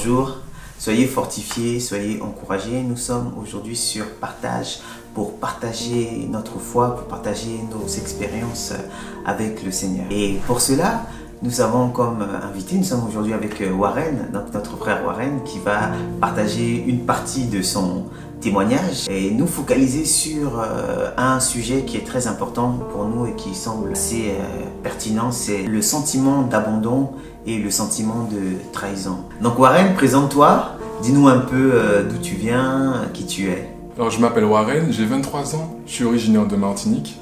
Bonjour, soyez fortifiés, soyez encouragés. Nous sommes aujourd'hui sur Partage pour partager notre foi, pour partager nos expériences avec le Seigneur. Et pour cela, nous avons comme invité, nous sommes aujourd'hui avec Warren, donc notre frère Warren, qui va partager une partie de son témoignage et nous focaliser sur un sujet qui est très important pour nous et qui semble assez pertinent, c'est le sentiment d'abandon et le sentiment de trahison. Donc Warren, présente-toi, dis-nous un peu d'où tu viens, qui tu es. Alors je m'appelle Warren, j'ai 23 ans, je suis originaire de Martinique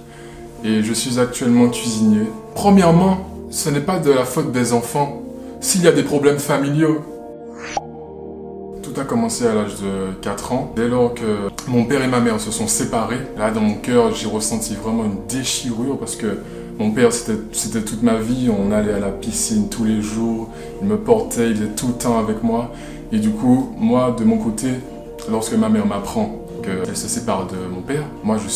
et je suis actuellement cuisinier. Premièrement, ce n'est pas de la faute des enfants s'il y a des problèmes familiaux. Tout a commencé à l'âge de 4 ans, dès lors que mon père et ma mère se sont séparés. Là, dans mon cœur, j'ai ressenti vraiment une déchirure parce que mon père, c'était toute ma vie. On allait à la piscine tous les jours, il me portait, il était tout le temps avec moi. Et du coup, moi, de mon côté, lorsque ma mère m'apprend qu'elle se sépare de mon père, moi, je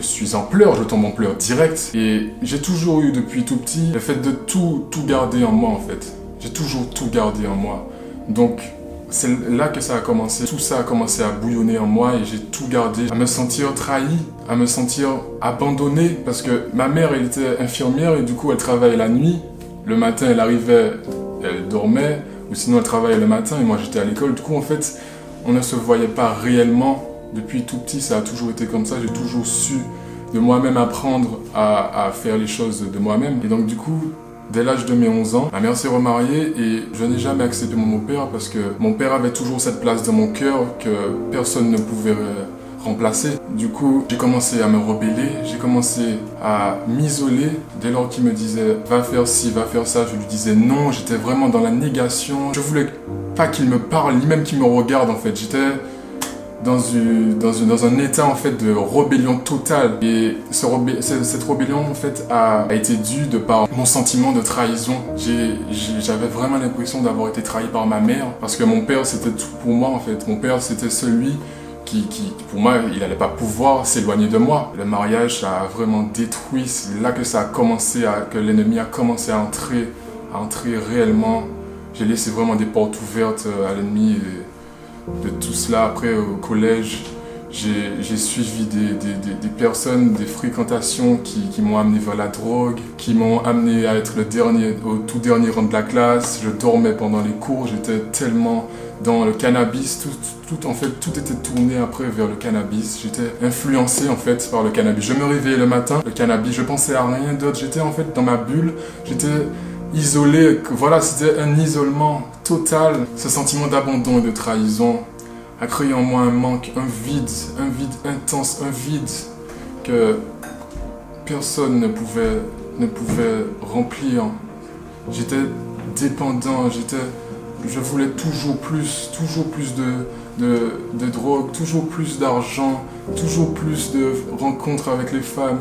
suis en pleurs, je tombe en pleurs direct. Et j'ai toujours eu, depuis tout petit, le fait de tout garder en moi, en fait. J'ai toujours tout gardé en moi. Donc, c'est là que ça a commencé. Tout ça a commencé à bouillonner en moi et j'ai tout gardé. À me sentir trahi, à me sentir abandonné. Parce que ma mère, elle était infirmière et du coup, elle travaillait la nuit. Le matin, elle arrivait, elle dormait. Ou sinon, elle travaillait le matin et moi, j'étais à l'école. Du coup, en fait, on ne se voyait pas réellement. Depuis tout petit, ça a toujours été comme ça. J'ai toujours su de moi-même apprendre à faire les choses de moi-même. Et donc, du coup, dès l'âge de mes 11 ans, ma mère s'est remariée et je n'ai jamais accepté mon père parce que mon père avait toujours cette place dans mon cœur que personne ne pouvait remplacer. Du coup, j'ai commencé à me rebeller, j'ai commencé à m'isoler. Dès lors qu'il me disait « va faire ci, va faire ça », je lui disais non, j'étais vraiment dans la négation. Je voulais pas qu'il me parle, ni même qu'il me regarde en fait. J'étais dans un état en fait de rébellion totale et cette rébellion en fait a été due de par mon sentiment de trahison. J'avais vraiment l'impression d'avoir été trahi par ma mère parce que mon père c'était tout pour moi en fait. Mon père c'était celui qui pour moi il n'allait pas pouvoir s'éloigner de moi. Le mariage ça a vraiment détruit, c'est là que ça a commencé que l'ennemi a commencé à entrer réellement. J'ai laissé vraiment des portes ouvertes à l'ennemi. De tout cela, après au collège, j'ai suivi des personnes, des fréquentations qui m'ont amené vers la drogue, qui m'ont amené à être au tout dernier rang de la classe. Je dormais pendant les cours, j'étais tellement dans le cannabis, en fait, tout était tourné après vers le cannabis. J'étais influencé en fait par le cannabis. Je me réveillais le matin, le cannabis, je pensais à rien d'autre. J'étais en fait dans ma bulle, j'étais isolé, voilà, c'était un isolement total. Ce sentiment d'abandon et de trahison a créé en moi un manque, un vide intense, un vide que personne ne pouvait remplir. J'étais dépendant, je voulais toujours plus de drogue, toujours plus d'argent, toujours plus de rencontres avec les femmes,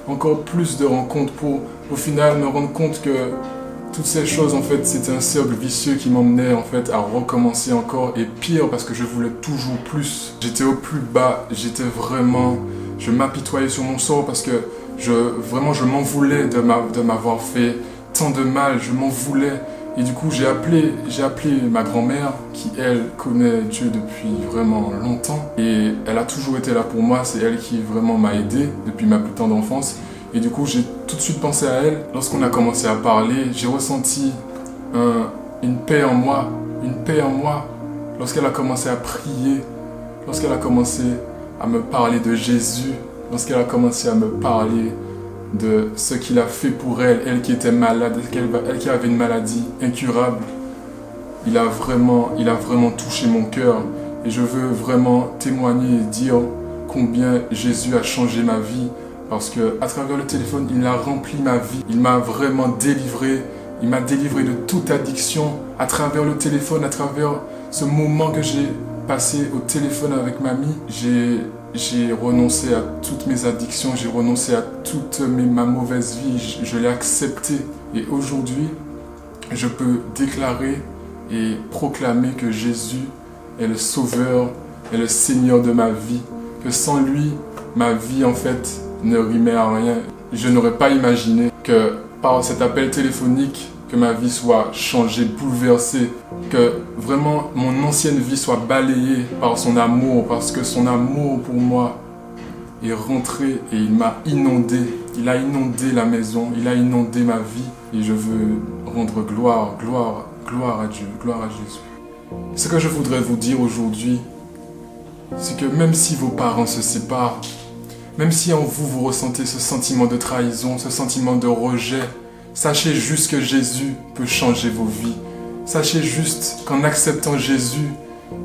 encore plus de rencontres pour au final me rendre compte que toutes ces choses en fait c'était un cercle vicieux qui m'emmenait en fait à recommencer encore et pire parce que je voulais toujours plus. J'étais au plus bas, je m'apitoyais sur mon sort parce que je m'en voulais de m'avoir fait tant de mal, je m'en voulais. Et du coup, j'ai appelé ma grand-mère qui, elle, connaît Dieu depuis vraiment longtemps. Et elle a toujours été là pour moi. C'est elle qui vraiment m'a aidé depuis ma plus tendre enfance. Et du coup, j'ai tout de suite pensé à elle. Lorsqu'on a commencé à parler, j'ai ressenti une paix en moi. Lorsqu'elle a commencé à prier, lorsqu'elle a commencé à me parler de Jésus, lorsqu'elle a commencé à me parler de ce qu'il a fait pour elle, elle qui était malade, elle qui avait une maladie incurable. Il a vraiment touché mon cœur et je veux vraiment témoigner et dire combien Jésus a changé ma vie parce que à travers le téléphone, il a rempli ma vie. Il m'a vraiment délivré, il m'a délivré de toute addiction à travers le téléphone, à travers ce moment que j'ai passé au téléphone avec mamie. J'ai renoncé à toutes mes addictions, j'ai renoncé à toute ma mauvaise vie, je l'ai accepté. Et aujourd'hui, je peux déclarer et proclamer que Jésus est le Sauveur, est le Seigneur de ma vie. Que sans lui, ma vie en fait ne rimait à rien. Je n'aurais pas imaginé que par cet appel téléphonique, que ma vie soit changée, bouleversée, que vraiment mon ancienne vie soit balayée par son amour, parce que son amour pour moi est rentré et il m'a inondé. Il a inondé la maison, il a inondé ma vie et je veux rendre gloire à Dieu, gloire à Jésus. Ce que je voudrais vous dire aujourd'hui, c'est que même si vos parents se séparent, même si en vous, vous ressentez ce sentiment de trahison, ce sentiment de rejet, sachez juste que Jésus peut changer vos vies. Sachez juste qu'en acceptant Jésus,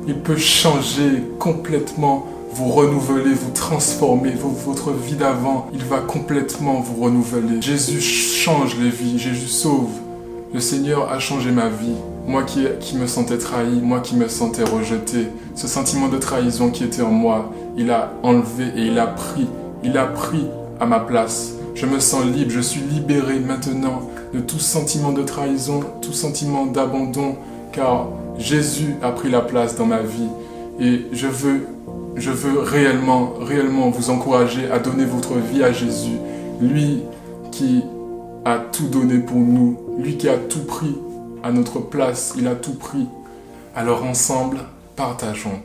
il peut changer complètement, vous renouveler, vous transformer. Votre vie d'avant, il va complètement vous renouveler. Jésus change les vies, Jésus sauve. Le Seigneur a changé ma vie. Moi qui me sentais trahi, moi qui me sentais rejeté, ce sentiment de trahison qui était en moi, il a enlevé et il a pris à ma place. Je me sens libre, je suis libéré maintenant de tout sentiment de trahison, tout sentiment d'abandon, car Jésus a pris la place dans ma vie. Et je veux réellement vous encourager à donner votre vie à Jésus, lui qui a tout donné pour nous, lui qui a tout pris à notre place, il a tout pris. Alors ensemble, partageons.